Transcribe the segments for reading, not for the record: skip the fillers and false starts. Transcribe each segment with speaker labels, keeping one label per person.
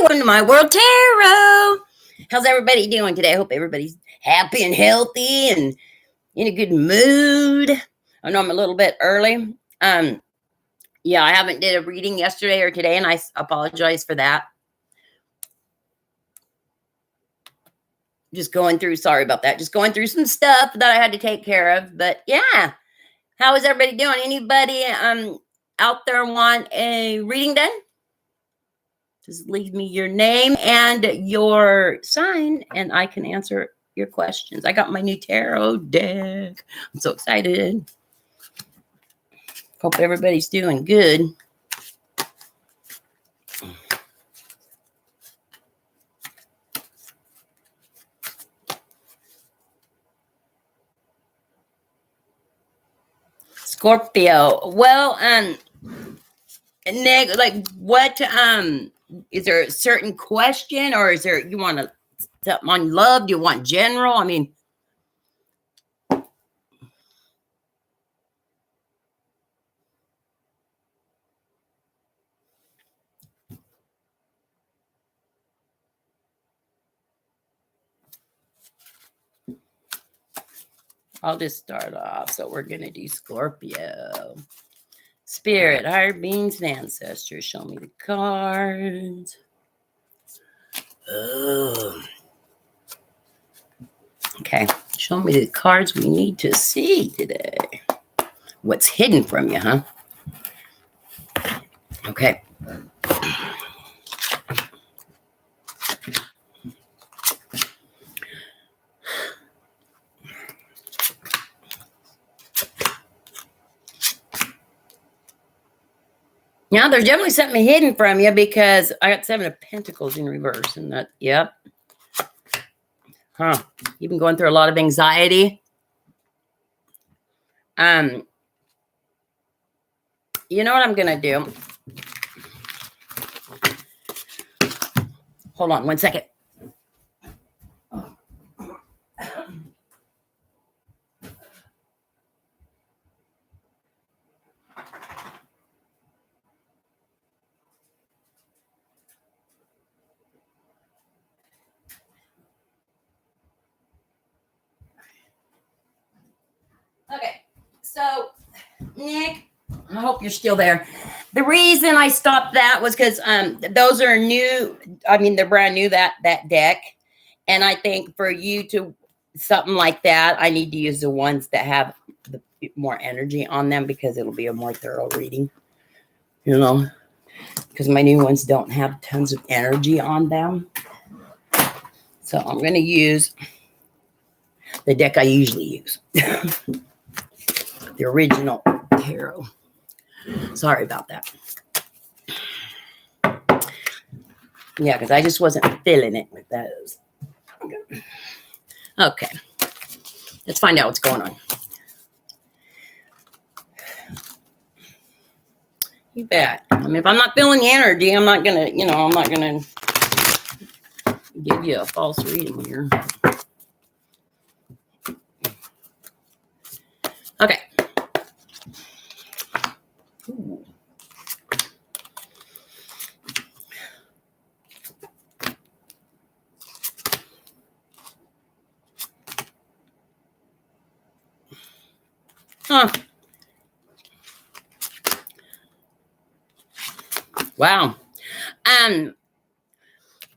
Speaker 1: welcome to My World Tarot. How's everybody doing today? I hope everybody's happy and healthy and in a good mood. I know I'm a little bit early. Yeah, I haven't did a reading yesterday or today, and I apologize for that. Sorry about that. Just going through some stuff that I had to take care of. But yeah, how is everybody doing? Anybody out there want a reading done? Just leave me your name and your sign, and I can answer your questions. I got my new tarot deck. I'm so excited. Hope everybody's doing good. Scorpio. Well, Nick, like what is there a certain question, or is there you want to something on love? Do you want general? I mean, I'll just start off. So we're gonna do Scorpio. Spirit, higher beings, and ancestors. Show me the cards. Oh. Okay, show me the cards we need to see today. What's hidden from you, huh? Okay. Now, there's definitely something hidden from you because I got 7 of Pentacles in reverse. And that, yep. Huh. You've been going through a lot of anxiety. You know what I'm going to do? Hold on 1 second. Okay, so Nick, I hope you're still there. The reason I stopped that was because those are new. I mean, they're brand new, that deck. And I think for you to something like that, I need to use the ones that have the more energy on them because it'll be a more thorough reading. You know, because my new ones don't have tons of energy on them. So I'm going to use the deck I usually use. The original tarot. Sorry about that. Yeah, because I just wasn't feeling it with those. Okay. Let's find out what's going on. You bet. I mean, if I'm not feeling the energy, I'm not going to, I'm not going to give you a false reading here. Okay. Ooh. Huh. Wow.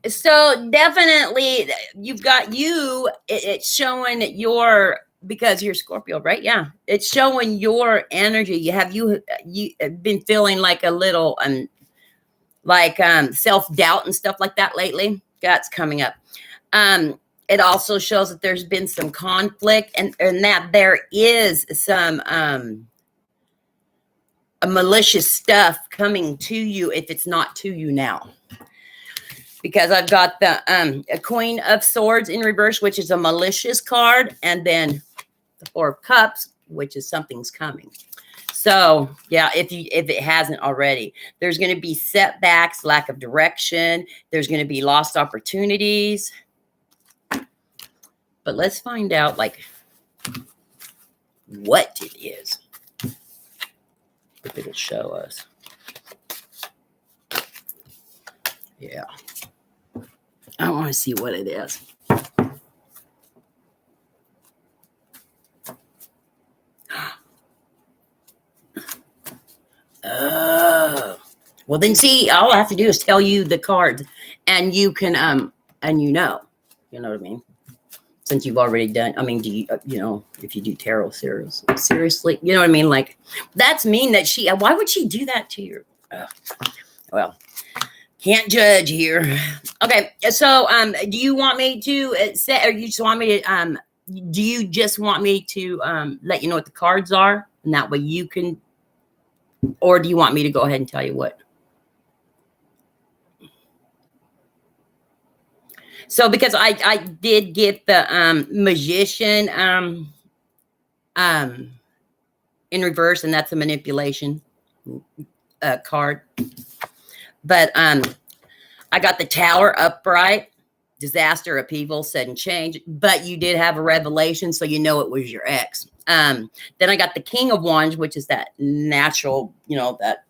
Speaker 1: So definitely you've got it's showing your, because you're Scorpio, right? Yeah. It's showing your energy. You been feeling like a little, self-doubt and stuff like that lately. That's coming up. It also shows that there's been some conflict and that there is some, a malicious stuff coming to you if it's not to you now. Because I've got the a Queen of Swords in reverse, which is a malicious card, and then the 4 of Cups, which is something's coming. So yeah, if it hasn't already, there's going to be setbacks, lack of direction. There's going to be lost opportunities. But let's find out like what it is. If it'll show us. Yeah. want to see what it is. Oh. Well, then see, all I have to do is tell you the cards, and you can, and you know what I mean? Since you've already done, I mean, do you, if you do tarot seriously, you know what I mean? Like, that's mean that why would she do that to you? Well, can't judge here. Okay. So, do you want me to say, or you just want me to, do you just want me to, let you know what the cards are? And that way you can, or do you want me to go ahead and tell you what? So because I did get the magician in reverse, and that's a manipulation card. But I got the Tower upright, disaster, upheaval, sudden change. But you did have a revelation, so you know it was your ex. Then I got the King of Wands, which is that natural, that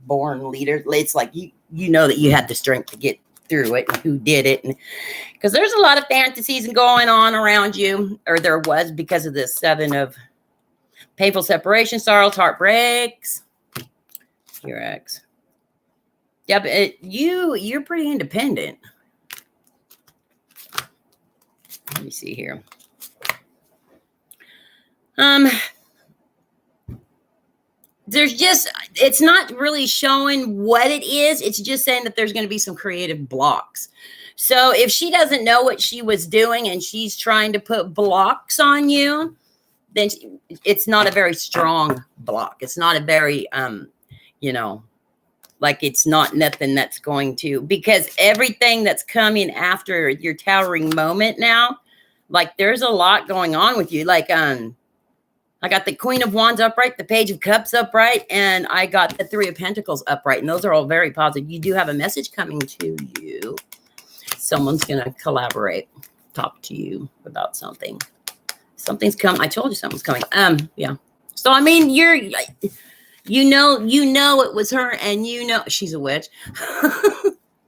Speaker 1: born leader. It's like you know that you had the strength to get through it, and who did it, because there's a lot of fantasies going on around you, or there was, because of this 7 of painful separation, sorrows, heartbreaks. Your ex. Yeah, but you're pretty independent. Let me see here. There's just, it's not really showing what it is. It's just saying that there's going to be some creative blocks. So if she doesn't know what she was doing and she's trying to put blocks on you, then it's not a very strong block. It's not a very, like it's not nothing that's going to, because everything that's coming after your towering moment now, like there's a lot going on with you. Like, I got the Queen of Wands upright, the Page of Cups upright, and I got the 3 of Pentacles upright. And those are all very positive. You do have a message coming to you. Someone's going to collaborate, talk to you about something. Something's coming. I told you something's coming. Yeah. So, I mean, you know it was her, and she's a witch.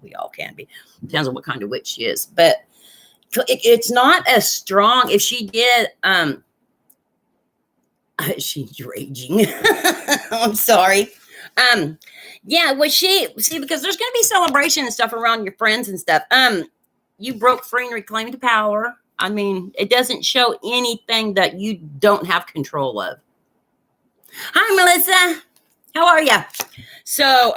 Speaker 1: We all can be. Depends on what kind of witch she is. But it's not as strong. If she did, she's raging. I'm sorry. Yeah, was she, see, because there's going to be celebration and stuff around your friends and stuff. You broke free and reclaimed power. I mean, it doesn't show anything that you don't have control of. Hi, Melissa. How are you? So,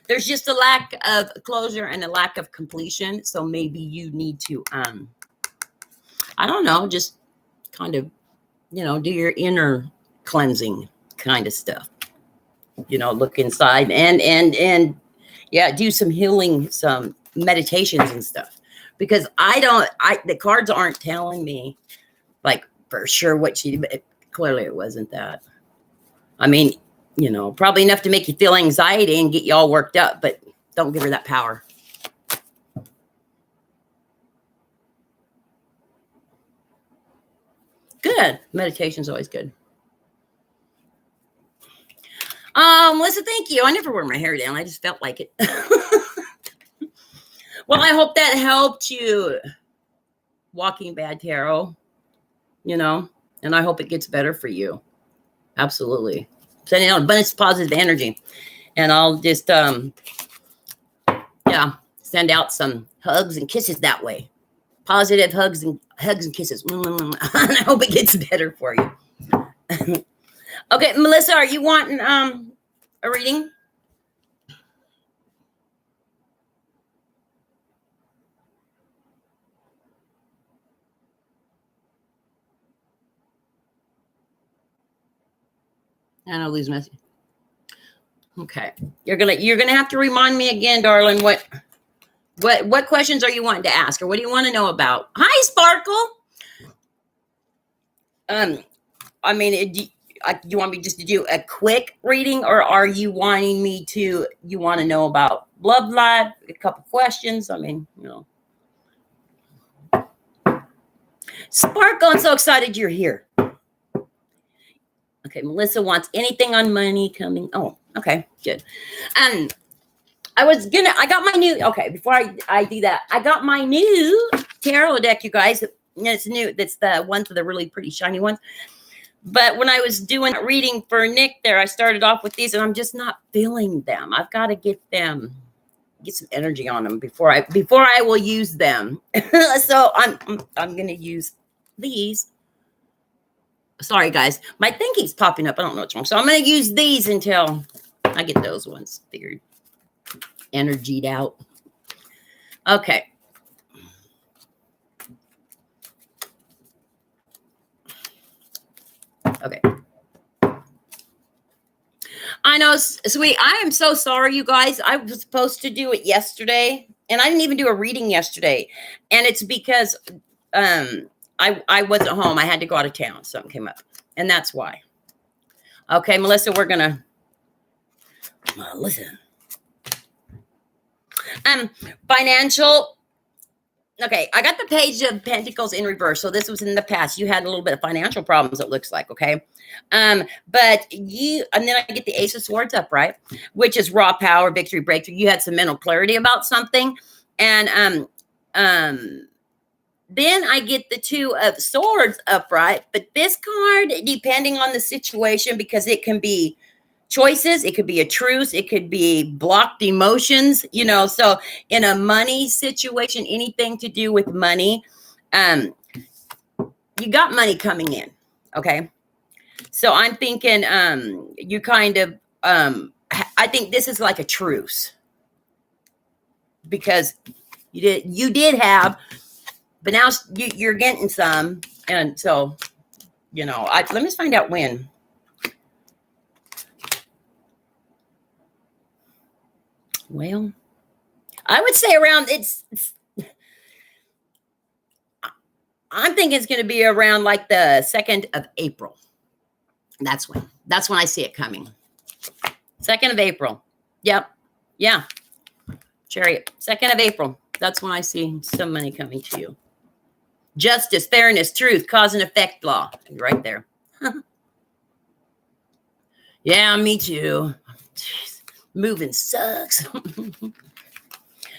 Speaker 1: there's just a lack of closure and a lack of completion. So maybe you need to, I don't know, just kind of, do your inner cleansing kind of stuff. Look inside and yeah, do some healing, some meditations and stuff. Because the cards aren't telling me like for sure what she did. Clearly it wasn't that. I mean, probably enough to make you feel anxiety and get you all worked up, but don't give her that power. Good. Meditation's always good. Melissa, thank you. I never wear my hair down. I just felt like it. Well, I hope that helped you, Walking Bad Tarot, and I hope it gets better for you. Absolutely. Sending out abundance of positive energy. And I'll just, send out some hugs and kisses that way. Positive hugs and kisses. And I hope it gets better for you. Okay, Melissa, are you wanting a reading? I know lose message. Okay, you're gonna have to remind me again, darling. What questions are you wanting to ask, or what do you want to know about? Hi, Sparkle. I mean, you want me just to do a quick reading, or are you wanting me to? You want to know about love life? A couple questions. I mean, Sparkle, I'm so excited you're here. Okay, Melissa wants anything on money coming. Oh, okay, good. I got my new, okay, before I do that, I got my new tarot deck, you guys. It's new. That's the ones with the really pretty shiny ones. But when I was doing reading for Nick there, I started off with these and I'm just not feeling them. I've got to get some energy on them before I will use them. So I'm going to use these. Sorry, guys. My thing keeps popping up. I don't know what's wrong. So I'm going to use these until I get those ones figured, energied out. Okay. Okay. I know, sweet. I am so sorry, you guys. I was supposed to do it yesterday, and I didn't even do a reading yesterday. And it's because I wasn't home. I had to go out of town. Something came up, and that's why. Okay, Melissa, we're gonna listen. Financial. Okay, I got the Page of Pentacles in reverse. So this was in the past. You had a little bit of financial problems, it looks like, okay? But you, and then I get the Ace of Swords upright, which is raw power, victory, breakthrough. You had some mental clarity about something. And then I get the Two of Swords upright. But this card, depending on the situation, because it can be choices, it could be a truce, it could be blocked emotions, so in a money situation, anything to do with money, you got money coming in, okay? So I'm thinking you kind of I think this is like a truce, because you did have, but now you're getting some, and so let me just find out when. Well, I would say around I'm thinking it's going to be around like the 2nd of April. That's when I see it coming. 2nd of April. Yep. Yeah. Chariot. 2nd of April. That's when I see some money coming to you. Justice, fairness, truth, cause and effect law. Right there. Yeah, me too. Jeez. Moving sucks.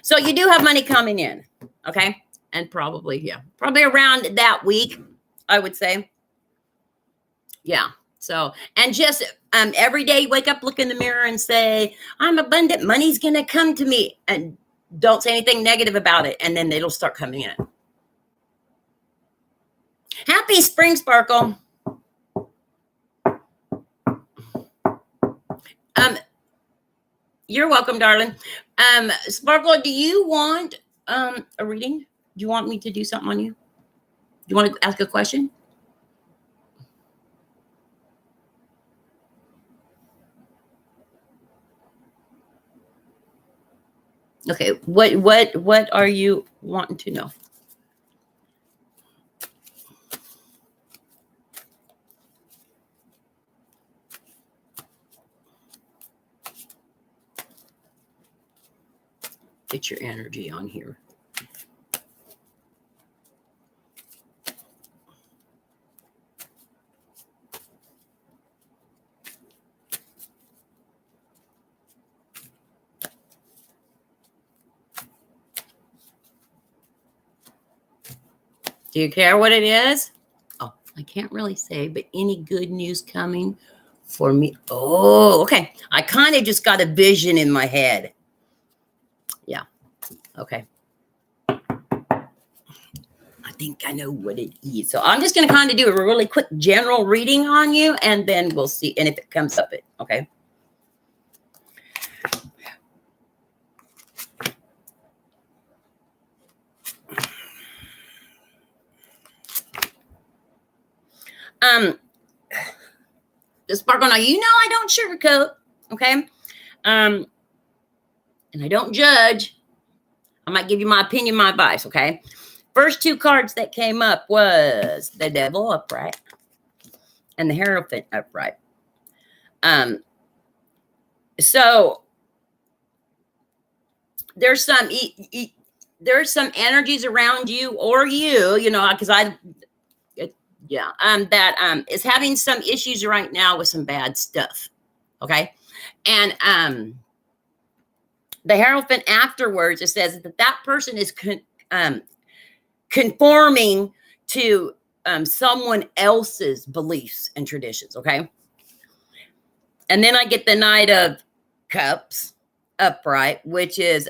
Speaker 1: So you do have money coming in, okay? And probably around that week, I would say. Yeah. So, and just every day you wake up, look in the mirror and say, I'm abundant. Money's going to come to me. And don't say anything negative about it. And then it'll start coming in. Happy spring, Sparkle. You're welcome, darling. Sparkle, do you want a reading? Do you want me to do something on you? Do you want to ask a question? Okay, what are you wanting to know? Get your energy on here. Do you care what it is? Oh, I can't really say, but any good news coming for me? Oh, okay. I kind of just got a vision in my head. Yeah. Okay. I think I know what it is. So I'm just going to kind of do a really quick general reading on you, and then we'll see. And if it comes up, okay. Sparkle, now I don't sugarcoat, okay? And I don't judge. I might give you my opinion, my advice, okay? First two cards that came up was the Devil upright and the Hierophant upright. So there's some energies around you, or because that is having some issues right now with some bad stuff. Okay. And the Hierophant afterwards, it says that that person is conforming to someone else's beliefs and traditions, okay? And then I get the Knight of Cups upright, which is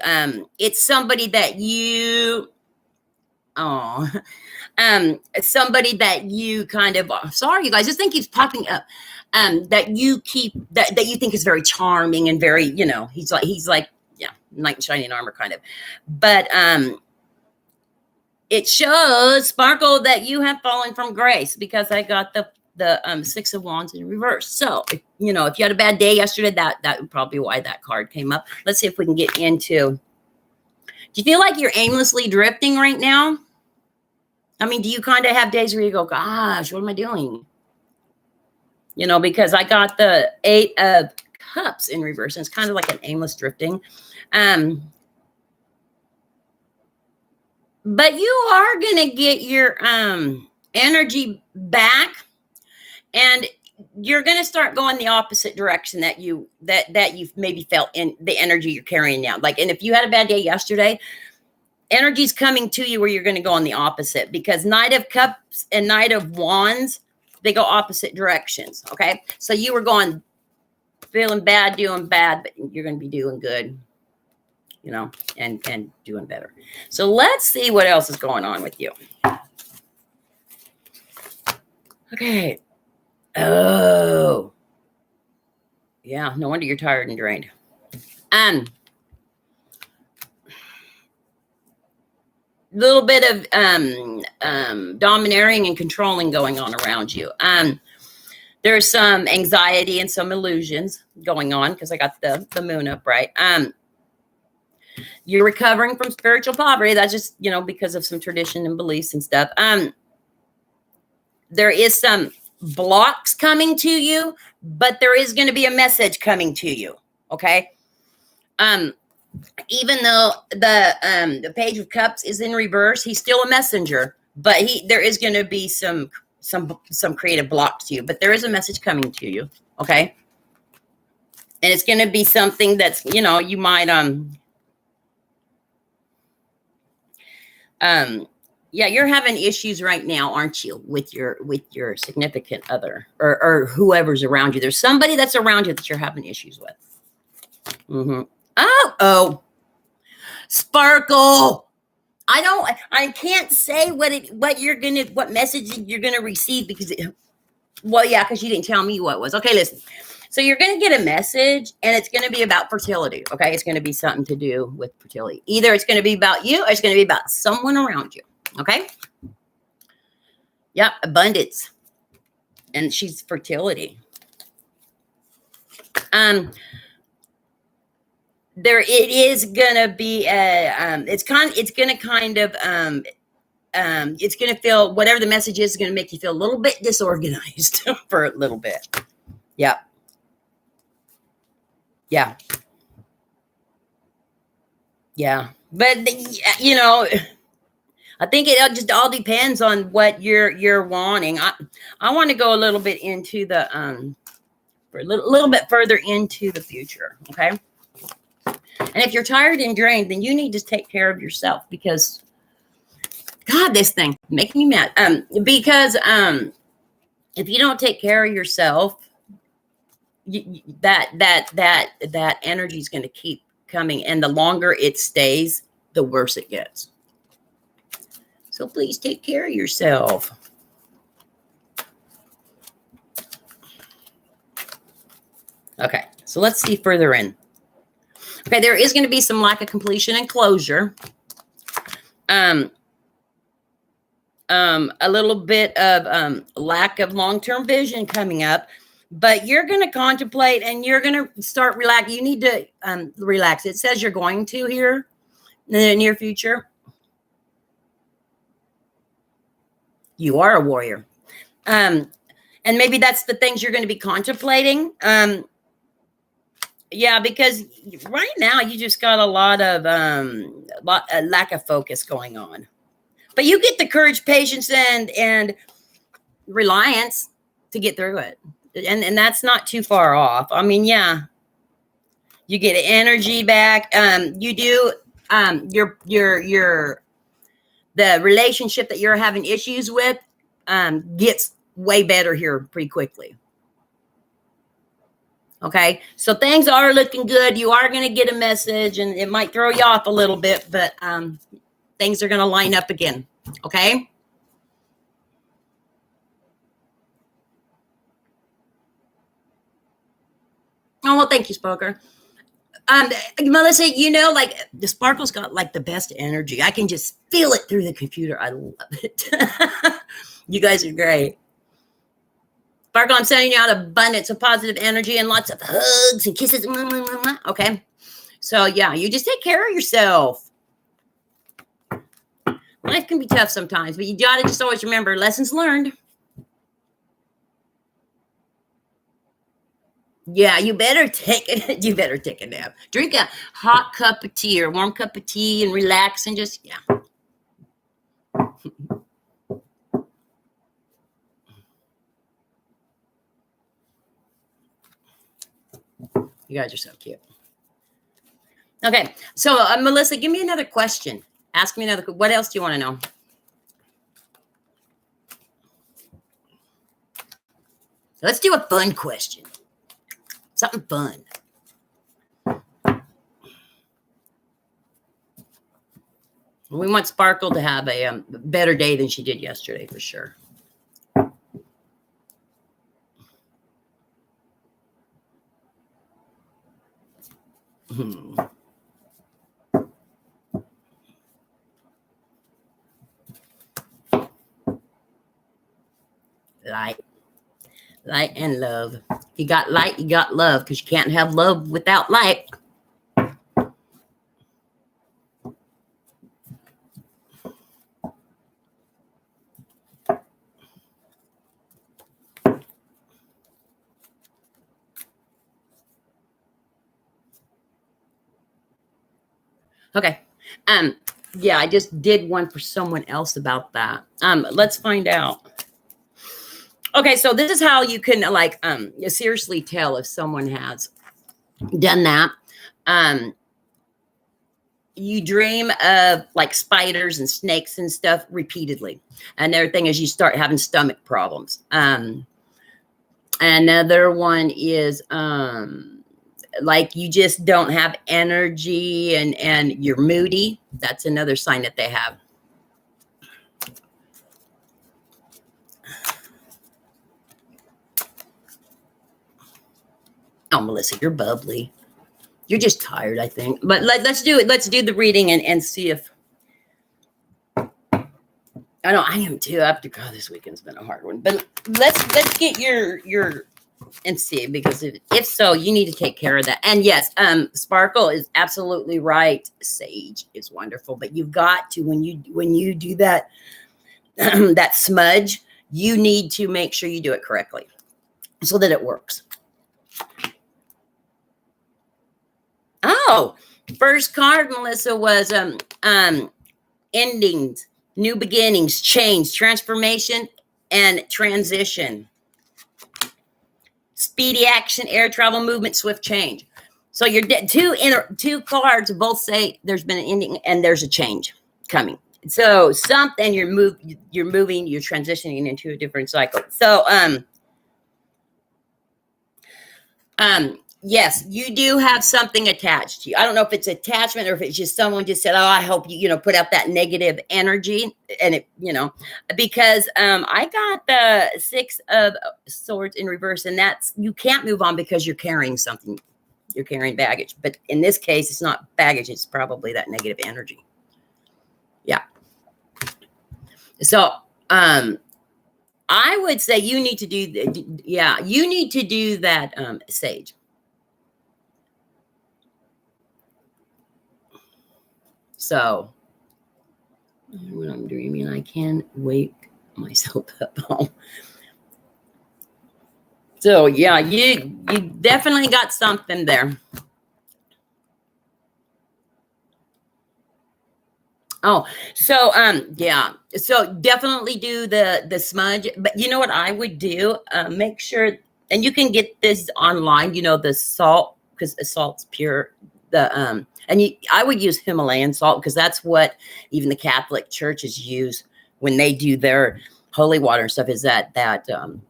Speaker 1: it's somebody that you somebody that you kind of, sorry you guys, this thing keeps popping up, that you think is very charming and very, he's like yeah, knight in shining armor kind of, but it shows, Sparkle, that you have fallen from grace, because I got the Six of Wands in reverse. So if you had a bad day yesterday, that would probably be why that card came up. Let's see if we can get into, do you feel like you're aimlessly drifting right now? I mean, do you kind of have days where you go, gosh, what am I doing? Because I got the Eight of Cups in reverse, and it's kind of like an aimless drifting. But you are going to get your energy back, and you're going to start going the opposite direction that you've maybe felt in the energy you're carrying now. Like, and if you had a bad day yesterday, energy's coming to you where you're going to go on the opposite, because Knight of Cups and Knight of Wands, they go opposite directions. Okay. So you were going, feeling bad, doing bad, but you're going to be doing good, and doing better. So let's see what else is going on with you. Okay. Oh, yeah. No wonder you're tired and drained. Little bit of domineering and controlling going on around you. There's some anxiety and some illusions going on, because I got the moon upright. You're recovering from spiritual poverty. That's just, because of some tradition and beliefs and stuff. There is some blocks coming to you, but there is going to be a message coming to you. Okay. Even though the Page of Cups is in reverse, he's still a messenger, but there is going to be some creative blocks to you, but there is a message coming to you. Okay. And it's going to be something that's, you might, yeah, you're having issues right now, aren't you, with your significant other or whoever's around you. There's somebody that's around you that you're having issues with. Mm-hmm. Oh, Sparkle. I can't say what message you're gonna receive, because because you didn't tell me what it was. Okay, listen. So you're gonna get a message, and it's gonna be about fertility. Okay, it's gonna be something to do with fertility. Either it's gonna be about you, or it's gonna be about someone around you. Okay. Yep, abundance, and she's fertility. It is gonna be it's gonna feel, whatever the message is gonna make you feel a little bit disorganized for a little bit. Yeah. Yeah. Yeah. But I think it just all depends on what you're wanting. I want to go a little bit into the for a little bit further into the future. Okay. And if you're tired and drained, then you need to take care of yourself, because God, this thing making me mad. Because if you don't take care of yourself, that energy is going to keep coming, and the longer it stays, the worse it gets. So please take care of yourself. Okay, so let's see further in. Okay, there is going to be some lack of completion and closure. A little bit of lack of long-term vision coming up, but you're going to contemplate, and you're going to start relax. You need to relax. It says you're going to here in the near future. You are a warrior. And maybe that's the things you're going to be contemplating. Yeah, because right now you just got a lot of lack of focus going on. But you get the courage, patience, and reliance to get through it. And that's not too far off. I mean, yeah. You get energy back. You do your the relationship that you're having issues with gets way better here pretty quickly. Okay, so things are looking good. You are going to get a message, and it might throw you off a little bit, but things are going to line up again. Okay. Oh, well, thank you, Spoker. Melissa, you know, like the Sparkle's got like the best energy. I can just feel it through the computer. I love it. You guys are great. Sparkle, I'm sending you out abundance of positive energy and lots of hugs and kisses. Okay. So, yeah, you just take care of yourself. Life can be tough sometimes, but you got to just always remember lessons learned. Yeah, you better take it. You better take a nap. Drink a hot cup of tea or a warm cup of tea and relax and just, yeah. You guys are so cute. Okay, so Melissa, give me another question. Ask me another. What else do you want to know? Let's do a fun question. Something fun. We want Sparkle to have a better day than she did yesterday, for sure. Light and love. You got light, you got love, because you can't have love without light. Okay. Yeah, I just did one for someone else about that. Let's find out. Okay, so this is how you can like seriously tell if someone has done that. You dream of like spiders and snakes and stuff repeatedly. Another thing is you start having stomach problems. Another one is like you just don't have energy and you're moody. That's another sign that they have. Oh, Melissa, you're bubbly. You're just tired, I think. But let's do it. Let's do the reading and see if. I know I am too. After God, this weekend's been a hard one. But let's get your and see, because if so, you need to take care of that. And yes, Sparkle is absolutely right. Sage is wonderful, but you've got to when you do that that smudge, you need to make sure you do it correctly so that it works. Oh, first card, Melissa, was endings, new beginnings, change, transformation, and transition. Speedy action, air travel, movement, swift change. So your two cards both say there's been an ending and there's a change coming. So something you're moving, you're transitioning into a different cycle. So yes, you do have something attached to you. I don't know if it's attachment or if it's just someone just said, "Oh, I hope you put out that negative energy," and it because I got the 6 of Swords in reverse, and that's you can't move on because you're carrying something. You're carrying baggage, but in this case, it's not baggage; it's probably that negative energy. Yeah. So I would say you need to do that, Sage. So when I'm dreaming, I can wake myself up. So yeah, you definitely got something there. Oh, so yeah, so definitely do the smudge. But you know what I would do? Make sure, and you can get this online. The salt because the salt's pure. I would use Himalayan salt because that's what even the Catholic churches use when they do their holy water and stuff, is that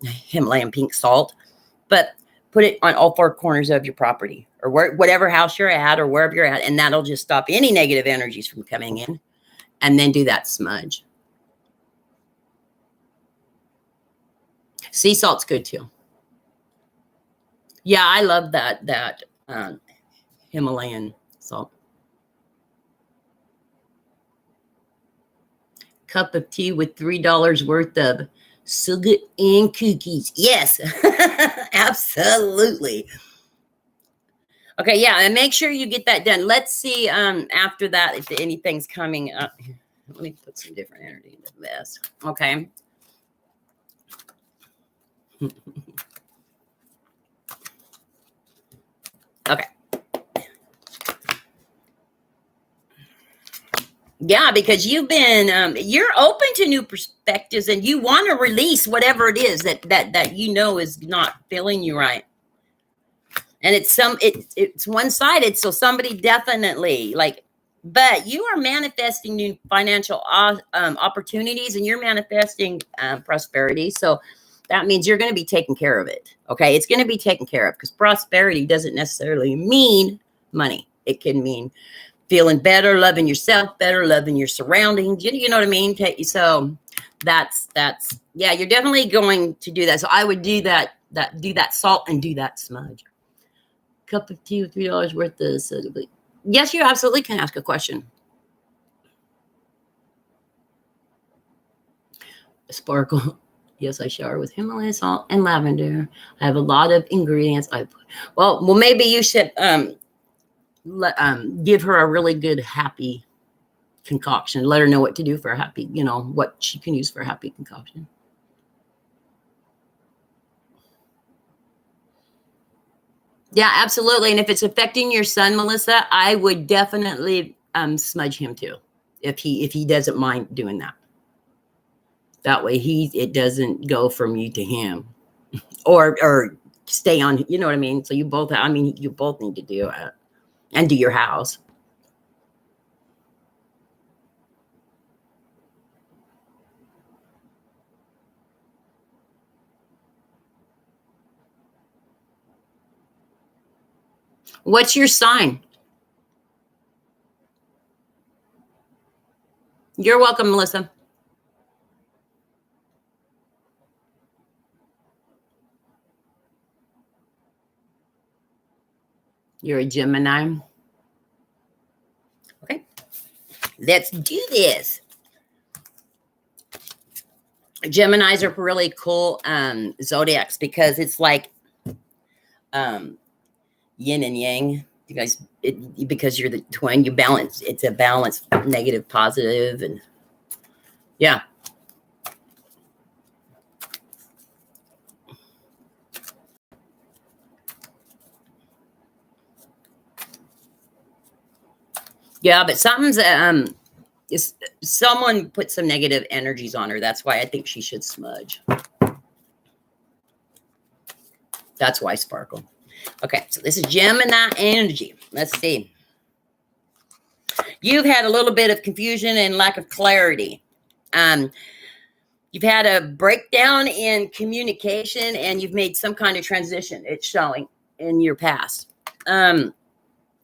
Speaker 1: Himalayan pink salt. But put it on all four corners of your property, or whatever house you're at or wherever you're at, and that'll just stop any negative energies from coming in. And then do that smudge. Sea salt's good too. Yeah, I love that Himalayan salt. Cup of tea with $3 worth of sugar and cookies. Yes, absolutely. Okay, yeah, and make sure you get that done. Let's see after that if anything's coming up. Let me put some different energy into this. Okay. Okay. Yeah, because you've been you're open to new perspectives, and you want to release whatever it is that is not feeling you right. And it's one-sided, so somebody definitely but you are manifesting new financial opportunities, and you're manifesting prosperity. So that means you're going to be taking care of it. Okay, it's going to be taken care of, because prosperity doesn't necessarily mean money. It can mean feeling better, loving yourself better, loving your surroundings. You know what I mean? So that's yeah, you're definitely going to do that. So I would do that salt and do that smudge. Cup of tea with $3 worth of soda. Yes, you absolutely can ask a question. Sparkle. Yes, I shower with Himalayan salt and lavender. I have a lot of ingredients. Well, maybe you should give her a really good happy concoction. Let her know what to do for a happy, what she can use for a happy concoction. Yeah, absolutely. And if it's affecting your son, Melissa, I would definitely smudge him too, if he doesn't mind doing that. That way it doesn't go from you to him, or stay on. You know what I mean? So you both need to do it and do your house. What's your sign? You're welcome, Melissa. You're a Gemini. Okay. Let's do this. Geminis are really cool zodiacs, because it's like yin and yang. You guys, because you're the twin, you balance. It's a balance, negative, positive, and yeah. Yeah, but something's someone put some negative energies on her. That's why I think she should smudge. That's why, Sparkle. Okay, so this is Gemini energy. Let's see. You've had a little bit of confusion and lack of clarity. You've had a breakdown in communication, and you've made some kind of transition. It's showing in your past.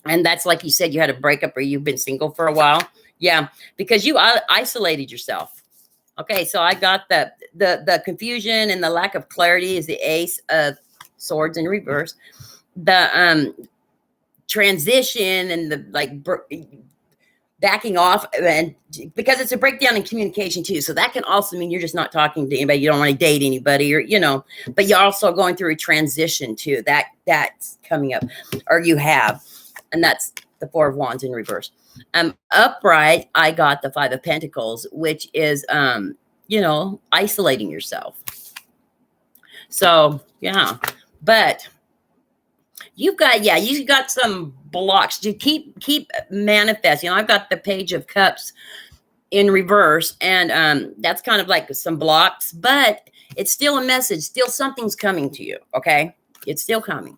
Speaker 1: And that's, like you said, you had a breakup, or you've been single for a while. Yeah, because you isolated yourself. Okay, so I got the confusion and the lack of clarity is the Ace of Swords in reverse. The transition and the backing off, and because it's a breakdown in communication too. So that can also mean you're just not talking to anybody. You don't want to date anybody, or but you're also going through a transition too. That's coming up, or you have, and that's the Four of Wands in reverse. Upright, I got the Five of Pentacles, which is isolating yourself. So yeah, but you've got some blocks to keep manifesting. I've got the Page of Cups in reverse, and that's kind of like some blocks, but it's still a message. Still something's coming to you. Okay, it's still coming.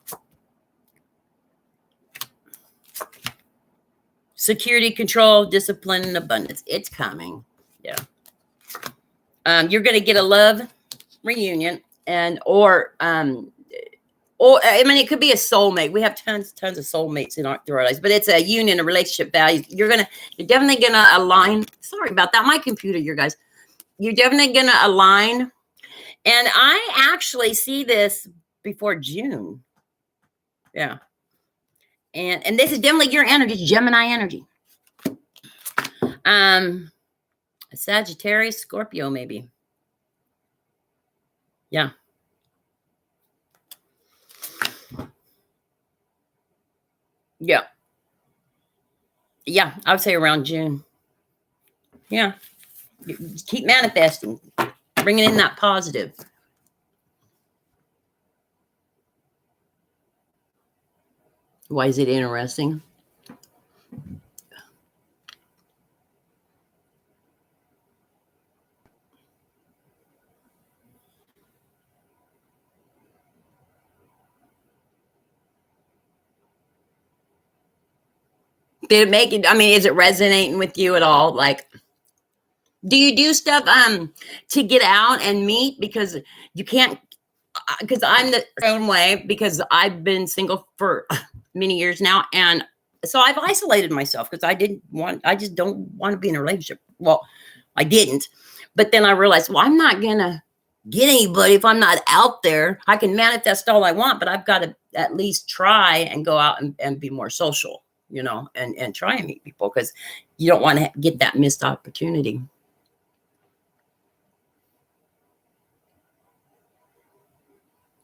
Speaker 1: Security, control, discipline, and abundance. It's coming. Yeah. You're going to get a love reunion, or I mean, it could be a soulmate. We have tons of soulmates through our lives, but it's a union, a relationship values. You're definitely gonna align. Sorry about that. My computer, you guys. You're definitely gonna align. And I actually see this before June. Yeah. And this is definitely your energy, Gemini energy. Sagittarius, Scorpio, maybe. Yeah. Yeah. Yeah, I would say around June. Yeah. Keep manifesting, bringing in that positive. Why is it interesting? Did it make it? I mean, is it resonating with you at all? Like, do you do stuff to get out and meet? Because you can't, because I'm the same way, because I've been single for many years now, and so I've isolated myself because I just don't want to be in a relationship. Well, I didn't, but then I realized, well, I'm not gonna get anybody if I'm not out there. I can manifest all I want, but I've got to at least try and go out and be more social, and try and meet people, because you don't want to get that missed opportunity.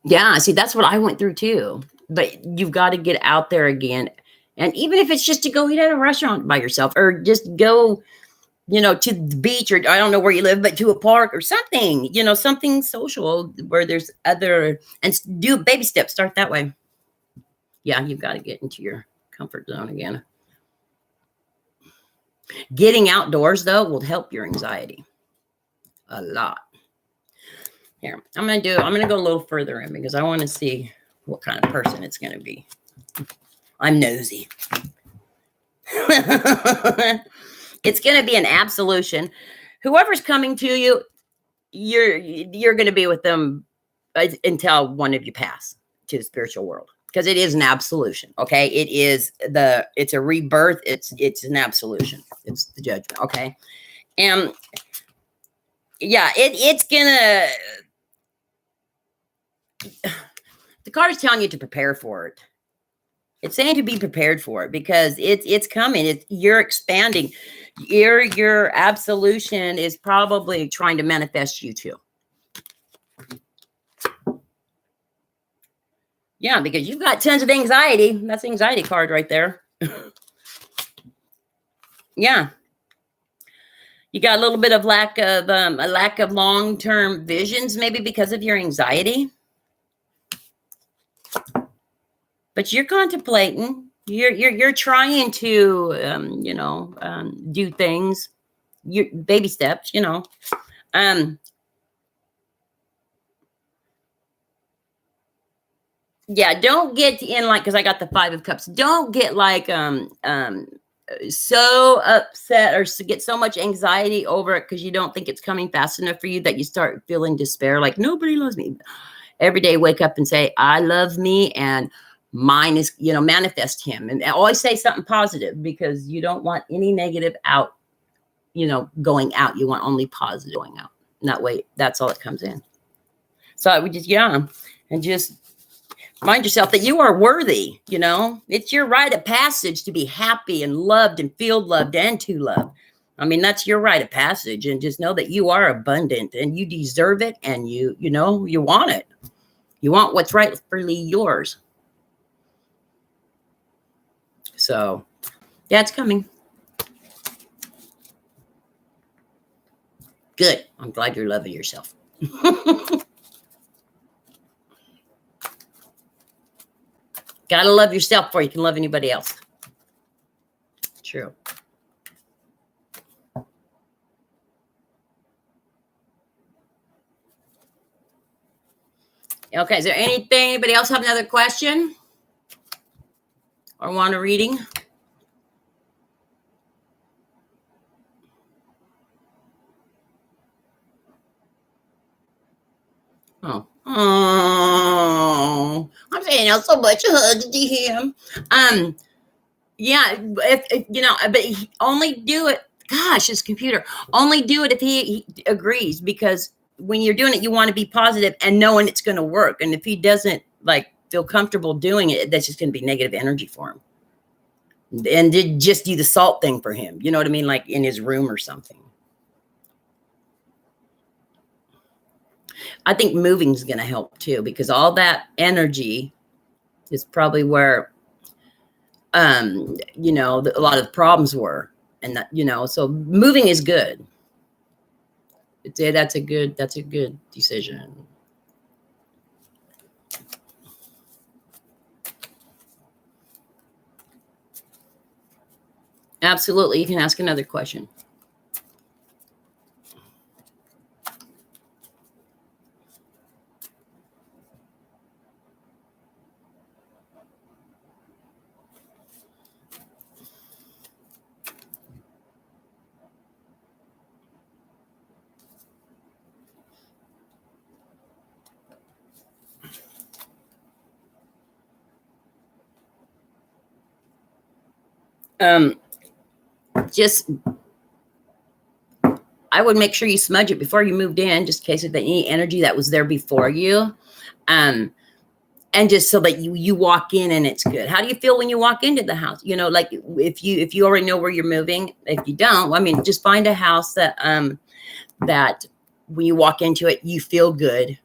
Speaker 1: Yeah, see, that's what I went through too. But you've got to get out there again. And even if it's just to go eat at a restaurant by yourself, or just go, to the beach, or I don't know where you live, but to a park or something, something social where there's other, and do baby steps, start that way. Yeah, you've got to get into your comfort zone again. Getting outdoors, though, will help your anxiety a lot. Here, I'm going to go a little further in, because I want to see what kind of person it's going to be. I'm nosy. It's going to be an absolution. Whoever's coming to you, you're going to be with them until one of you pass to the spiritual world, because it is an absolution. Okay. It's a rebirth. It's an absolution. It's the judgment. Okay. And yeah, it's gonna, the card is telling you to prepare for it. It's saying to be prepared for it, because it's coming. You're expanding. Your absolution is probably trying to manifest you too. Yeah, because you've got tons of anxiety. That's the anxiety card right there. Yeah. You got a little bit of a lack of long-term visions, maybe because of your anxiety. But you're contemplating. You're trying to do things. Your baby steps. Yeah, don't get in, like, because I got the 5 of Cups. Don't get so upset or get so much anxiety over it because you don't think it's coming fast enough for you, that you start feeling despair, like nobody loves me. Every day, wake up and say, I love me, and mine is, manifest him. And always say something positive, because you don't want any negative out, going out. You want only positive going out. And that way, that's all that comes in. So I would just, and just remind yourself that you are worthy. It's your rite of passage to be happy and loved and feel loved and to love. I mean, that's your rite of passage. And just know that you are abundant and you deserve it. And you want it. You want what's rightfully yours. So, yeah, it's coming. Good. I'm glad you're loving yourself. Gotta love yourself before you can love anybody else. True. Okay, is there anybody else have another question? Or want a reading? Oh, I'm saying out so much hugs to him. Yeah, if but only do it. Gosh, his computer. Only do it if he agrees, because when you're doing it, you want to be positive and knowing it's going to work. And if he doesn't like feel comfortable doing it, that's just going to be negative energy for him. And did just do the salt thing for him. You know what I mean? Like in his room or something. I think moving is going to help too, because all that energy is probably where, a lot of the problems were. And that, so moving is good. That's a good decision. Absolutely. You can ask another question. Just I would make sure you smudge it before you moved in, just in case of any energy that was there before you. And just so that you walk in and it's good. How do you feel when you walk into the house? Like if you already know where you're moving. If you don't, I mean, just find a house that that when you walk into it, you feel good.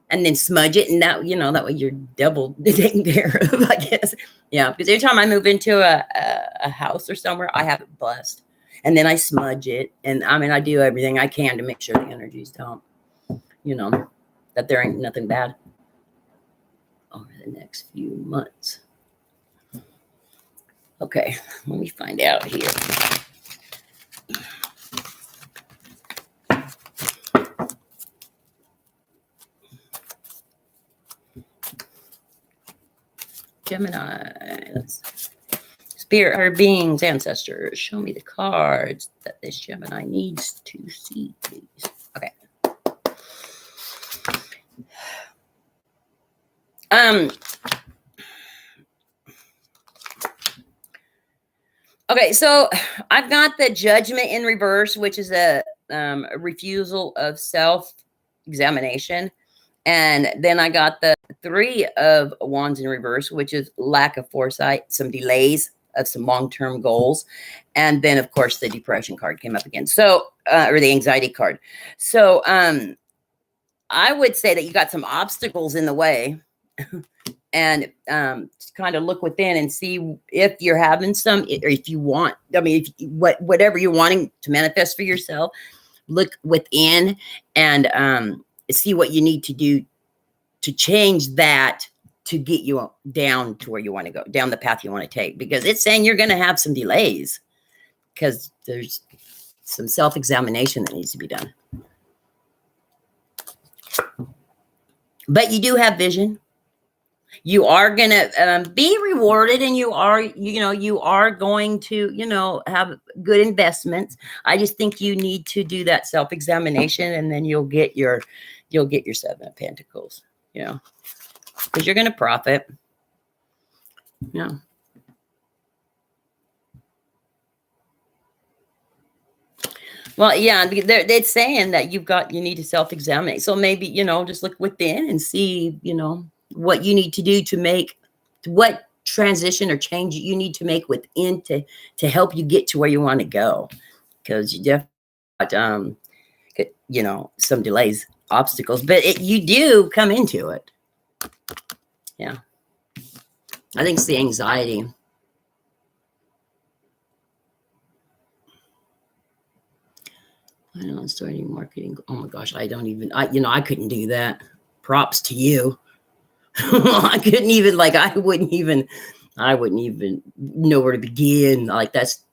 Speaker 1: And then smudge it, and that way you're double taken care of, I guess. Yeah, because every time I move into a house or somewhere, I have it blessed, and then I smudge it, and I mean I do everything I can to make sure the energies don't, that there ain't nothing bad over the next few months. Okay, let me find out here. Gemini. Spirit, her beings, ancestors, show me the cards that this Gemini needs to see, please. Okay. Okay, so I've got the Judgment in reverse, which is a refusal of self-examination. And then I got the Three of Wands in reverse, which is lack of foresight, some delays of some long-term goals. And then, of course, the Depression card came up again. So, or the Anxiety card. So I would say that you got some obstacles in the way. And kind of look within and see if you're having some, or if you want, I mean, whatever you're wanting to manifest for yourself, look within and see what you need to do to change that, to get you down to where you want to go, down the path you want to take, because it's saying you're going to have some delays because there's some self-examination that needs to be done. But you do have vision. You are going to be rewarded, and you are going to, have good investments. I just think you need to do that self-examination, and then you'll get your Seven of Pentacles, because you're going to profit. Yeah. Well, yeah, they're saying that you need to self-examine. So maybe, just look within and see, what you need to do to make, what transition or change you need to make within to help you get to where you want to go. Because you definitely got, some delays, obstacles, but you do come into it. Yeah. I think it's the anxiety. I know, starting marketing. Oh my gosh, I couldn't do that. Props to you. I couldn't even, I wouldn't even know where to begin. Like, that's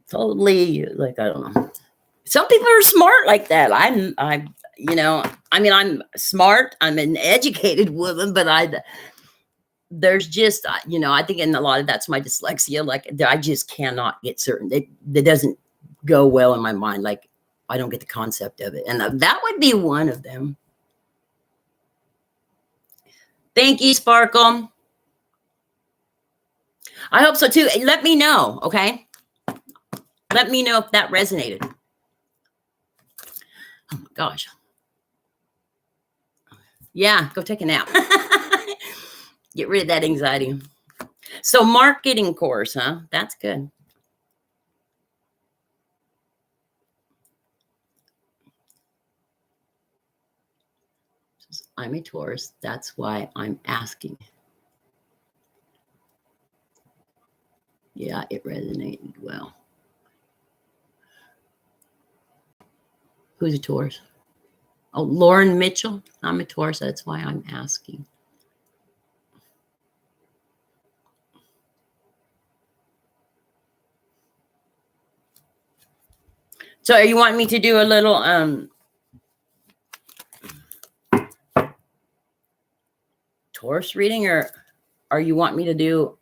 Speaker 1: totally, I don't know. Some people are smart like that. I'm smart. I'm an educated woman, but there's just, I think in a lot of that's my dyslexia. I just cannot get certain. That doesn't go well in my mind. I don't get the concept of it. And that would be one of them. Thank you, Sparkle. I hope so too. Let me know, okay? Let me know if that resonated. Oh my gosh. Yeah, go take a nap. Get rid of that anxiety. So marketing course, huh? That's good. I'm a Taurus. That's why I'm asking. Yeah, it resonated well. Who's a Taurus? Oh, Lauren Mitchell. I'm a Taurus. That's why I'm asking. So you want me to do a little Taurus reading, or you want me to do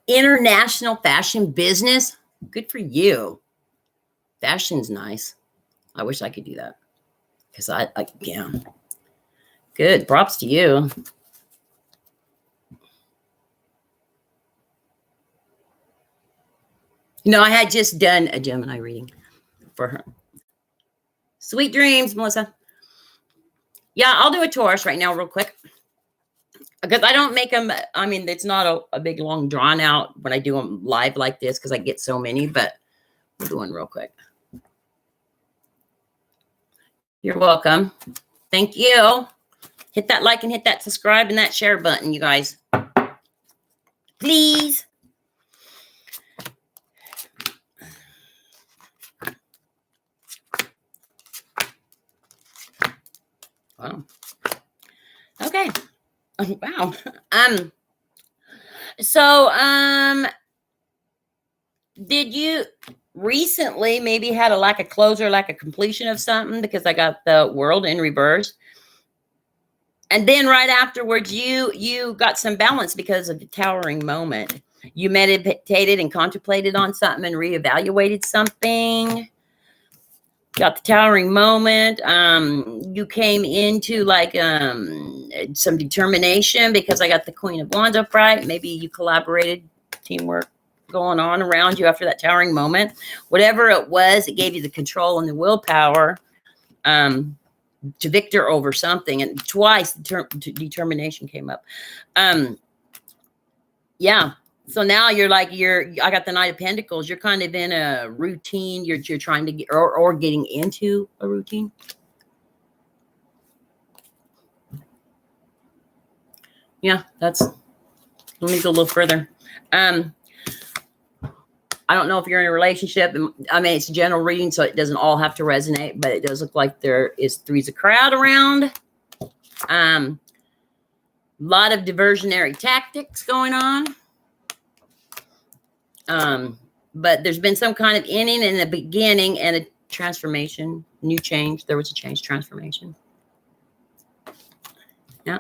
Speaker 1: international fashion business? Good for you. Fashion's nice. I wish I could do that. Because yeah. Good. Props to you. You know, I had just done a Gemini reading for her. Sweet dreams, Melissa. Yeah, I'll do a Taurus right now real quick. Because I don't make them, I mean, it's not a big, long, drawn out when I do them live like this because I get so many, but we'll do one real quick. You're welcome. Thank you. Hit that like and hit that subscribe and that share button, you guys. Please. Wow. Okay. Wow. So, did you recently maybe had a lack of closure, lack of completion of something? Because I got the world in reverse. And then right afterwards, you got some balance because of the towering moment. You meditated and contemplated on something and reevaluated something. Got the towering moment. You came into like some determination because I got the Queen of Wands upright. Maybe you collaborated, teamwork going on around you after that towering moment. Whatever it was, it gave you the control and the willpower to victor over something. And twice determination came up. Yeah. So now you're like, I got the Knight of Pentacles. You're kind of in a routine. You're trying to get, or getting into a routine. Yeah, let me go a little further. I don't know if you're in a relationship. I mean, it's a general reading, so it doesn't all have to resonate, but it does look like there is three's a crowd around. A lot of diversionary tactics going on. But there's been some kind of ending and a beginning and a transformation, new change. There was a change, transformation. Yeah.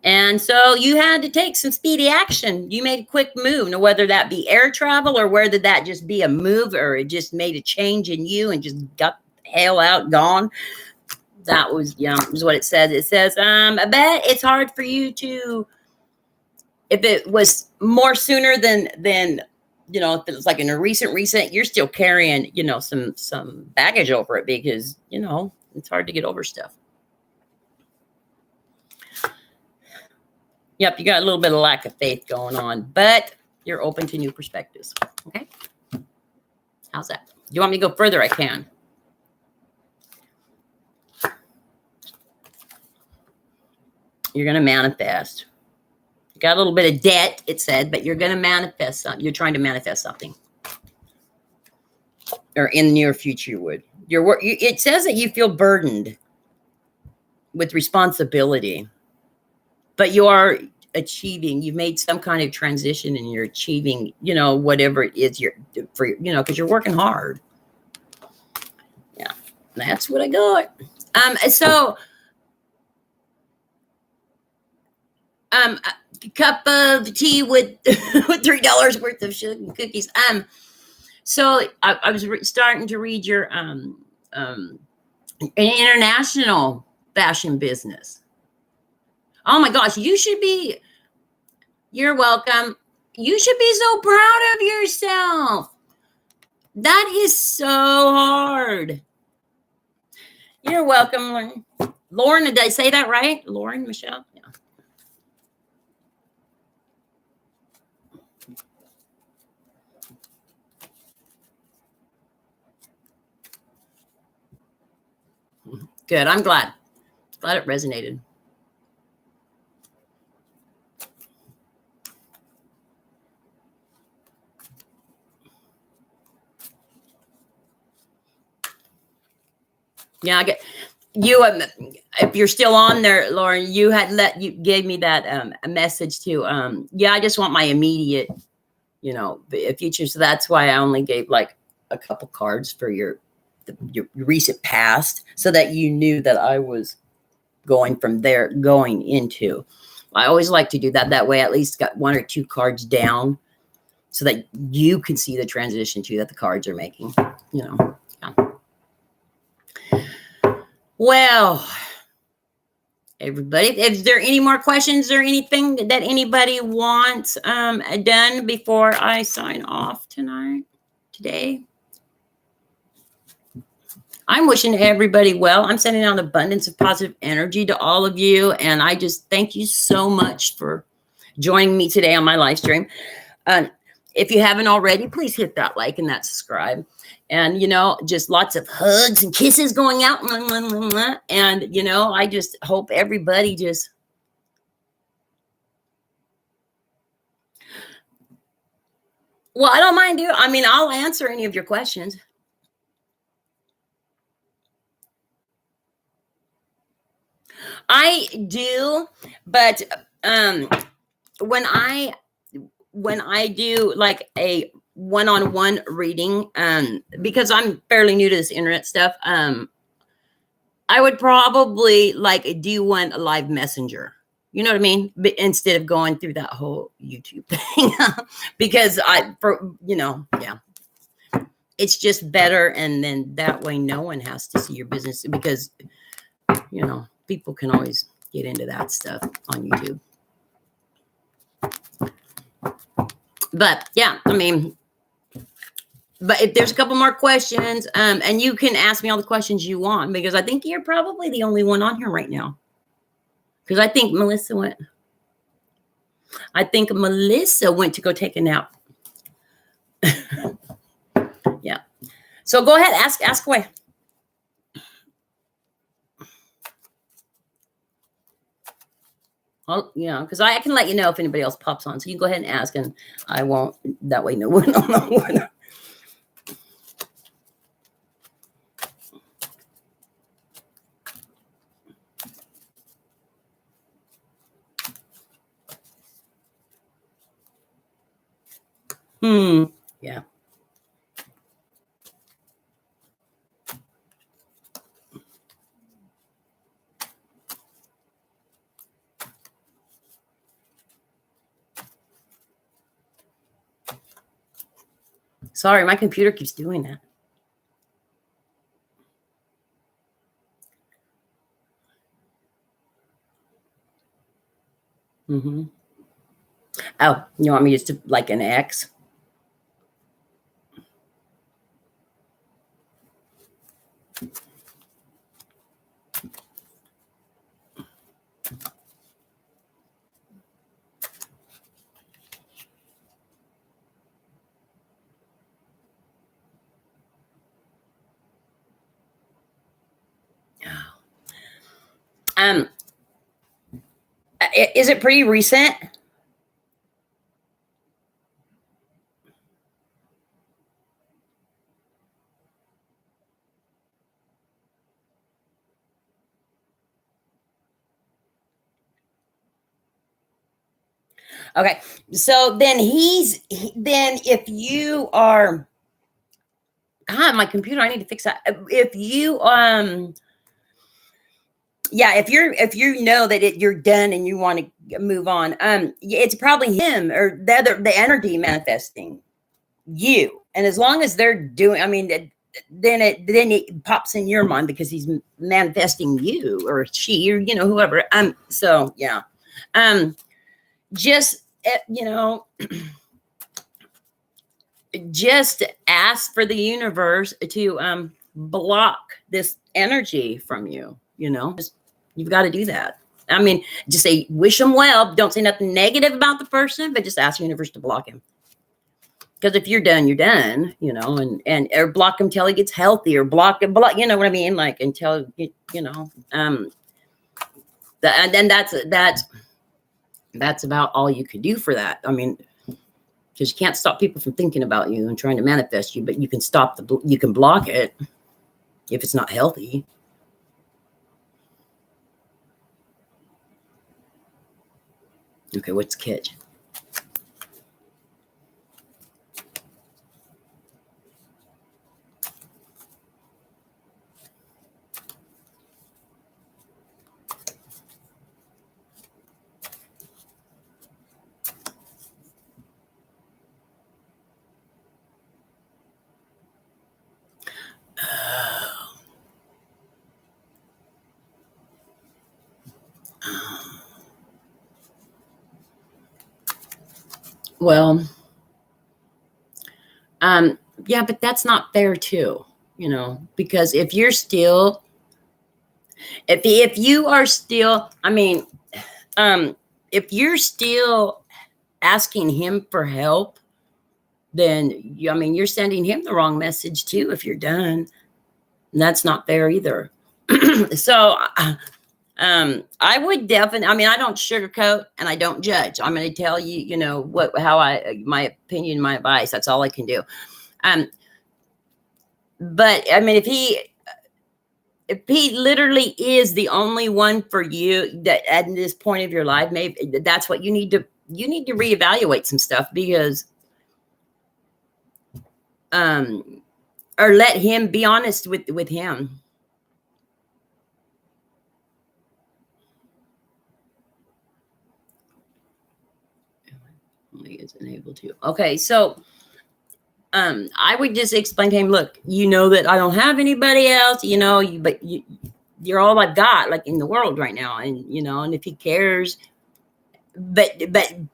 Speaker 1: And so you had to take some speedy action. You made a quick move. Now, whether that be air travel or whether that just be a move or it just made a change in you and just got the hell out, gone. That was, is what it says. It says, I bet it's hard for you to, if it was more sooner than if it was like in a recent, you're still carrying, some baggage over it because, it's hard to get over stuff. Yep, you got a little bit of lack of faith going on, but you're open to new perspectives. Okay? How's that? Do you want me to go further? I can. You're going to manifest. You got a little bit of debt, it said, but you're going to manifest something. You're trying to manifest something. Or in the near future, you would. It says that you feel burdened with responsibility, but you are achieving. You've made some kind of transition and you're achieving, whatever it is because you're working hard. Yeah, that's what I got. So a cup of tea with $3 worth of sugar and cookies. So I was starting to read your international fashion business. Oh my gosh, you're welcome. You should be so proud of yourself. That is so hard. You're welcome, Lauren. Lauren, did I say that right? Lauren, Michelle? Yeah. Good. I'm glad. Glad it resonated. Yeah, I get you. If you're still on there, Lauren, you gave me that a message to. Yeah, I just want my immediate, future. So that's why I only gave like a couple cards for your recent past, so that you knew that I was going from there, going into. I always like to do that. That way, at least got one or two cards down, so that you can see the transition too that the cards are making. Yeah. Well, everybody, is there any more questions or anything that anybody wants done before I sign off today? I'm wishing everybody well. I'm sending out abundance of positive energy to all of you. And I just thank you so much for joining me today on my live stream. If you haven't already, please hit that like and that subscribe. And, just lots of hugs and kisses going out. And, I just hope everybody just. Well, I don't mind I'll answer any of your questions. I do, but when I do like a one-on-one reading, because I'm fairly new to this internet stuff, I would probably like do one live messenger. You know what I mean? But instead of going through that whole YouTube thing, because yeah, it's just better. And then that way, no one has to see your business, because, people can always get into that stuff on YouTube. But yeah, but if there's a couple more questions, and you can ask me all the questions you want, because I think you're probably the only one on here right now. Because I think Melissa went to go take a nap. Yeah. So go ahead, ask away. Because I can let you know if anybody else pops on. So you can go ahead and ask, and I won't. That way, no one will know. Yeah. Sorry, my computer keeps doing that. Oh, you want me just to like an X? Is it pretty recent? Okay, so then if you are, God, my computer, I need to fix that. If you yeah, if you know that you're done and you want to move on, it's probably him or the energy manifesting you. And as long as they're doing, then it pops in your mind because he's manifesting you or she or whoever. So yeah. Just just ask for the universe to block this energy from you. You've got to do that. I mean, just say wish him well. Don't say nothing negative about the person, but just ask the universe to block him. Because if you're done, you're done, and or block him till he gets healthy, or block him, you know what I mean? Like until and then that's about all you could do for that. I mean, because you can't stop people from thinking about you and trying to manifest you, but you can you can block it if it's not healthy. Okay, what's the catch? Well, yeah, but that's not fair too, because if you're still, if you are still, I mean, if you're still asking him for help, then you're sending him the wrong message too. If you're done, and that's not fair either. So, I would definitely, I don't sugarcoat and I don't judge. I'm going to tell you, my opinion, my advice, that's all I can do. But if he literally is the only one for you that at this point of your life, maybe that's what you need to reevaluate some stuff, because, or let him be honest with him. Isn't able to. Okay, so I would just explain to him, look, that I don't have anybody else, but you're all I've got, like, in the world right now, and and if he cares, but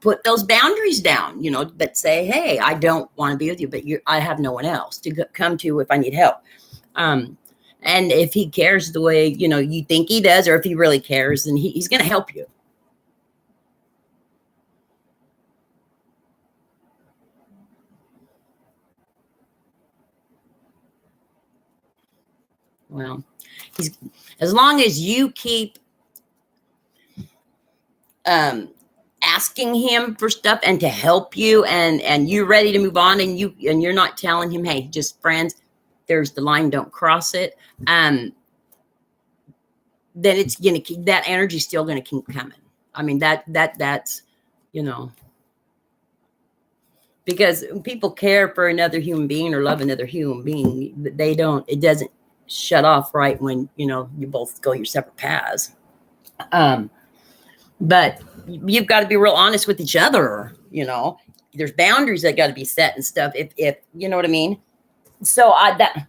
Speaker 1: put those boundaries down, but say, hey, I don't want to be with you, but I have no one else to come to if I need help. And if he cares the way you think he does, or if he really cares, then he's going to help you. Well, as long as you keep asking him for stuff and to help you, and you're ready to move on, and you're not telling him, hey, just friends, there's the line, don't cross it, then it's gonna keep, that energy's still gonna keep coming. That's because people care for another human being or love another human being, it doesn't shut off right when you both go your separate paths. But you've got to be real honest with each other. There's boundaries that got to be set and stuff. If you know what I mean. So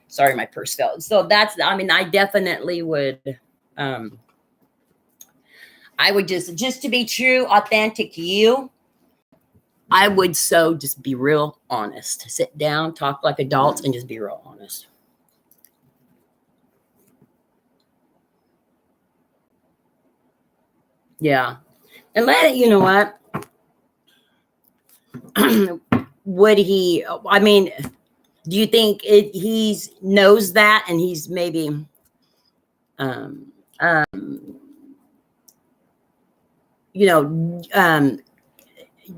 Speaker 1: sorry, my purse fell. So that's, I definitely would, I would just to be true, authentic you, I would just be real honest. Sit down, talk like adults, and just be real honest. Yeah. And let it, what? Would he, do you think he's knows that, and he's maybe,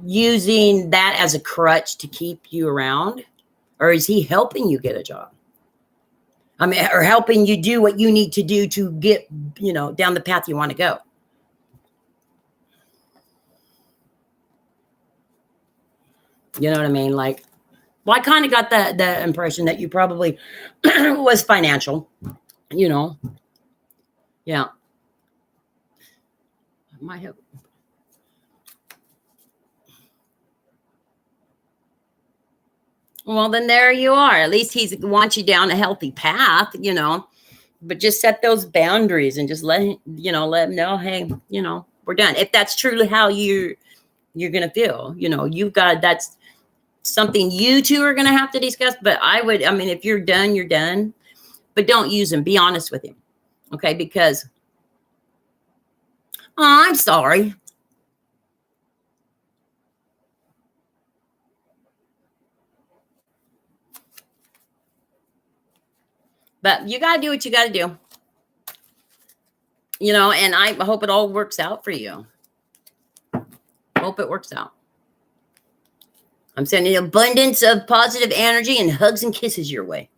Speaker 1: using that as a crutch to keep you around? Or is he helping you get a job? Or helping you do what you need to do to get, down the path you want to go? You know what I mean? Like, well, I kind of got the impression that you probably was financial, Yeah. I might have. Well, then there you are. At least he wants you down a healthy path, but just set those boundaries and just let him know, hey, we're done. If that's truly how you're going to feel, you've got, that's something you two are going to have to discuss. But if you're done, you're done, but don't use him. Be honest with him. Okay. Because, oh, I'm sorry. But you got to do what you got to do, and I hope it all works out for you. Hope it works out. I'm sending abundance of positive energy and hugs and kisses your way.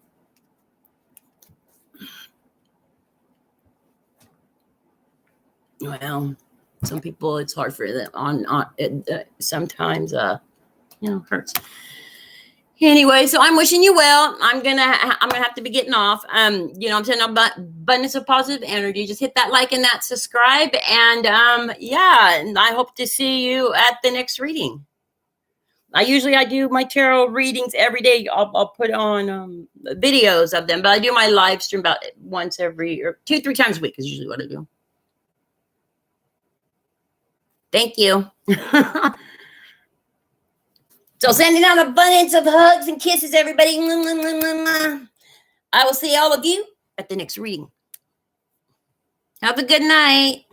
Speaker 1: Well, some people, it's hard for them sometimes, hurts. Anyway, so I'm wishing you well. I'm gonna have to be getting off. I'm sending abundance of positive energy. Just hit that like and that subscribe, and and I hope to see you at the next reading. I do my tarot readings every day. I'll put on videos of them, but I do my live stream about once every, or 2-3 times a week is usually what I do. Thank you. So sending out abundance of hugs and kisses, everybody. I will see all of you at the next reading. Have a good night.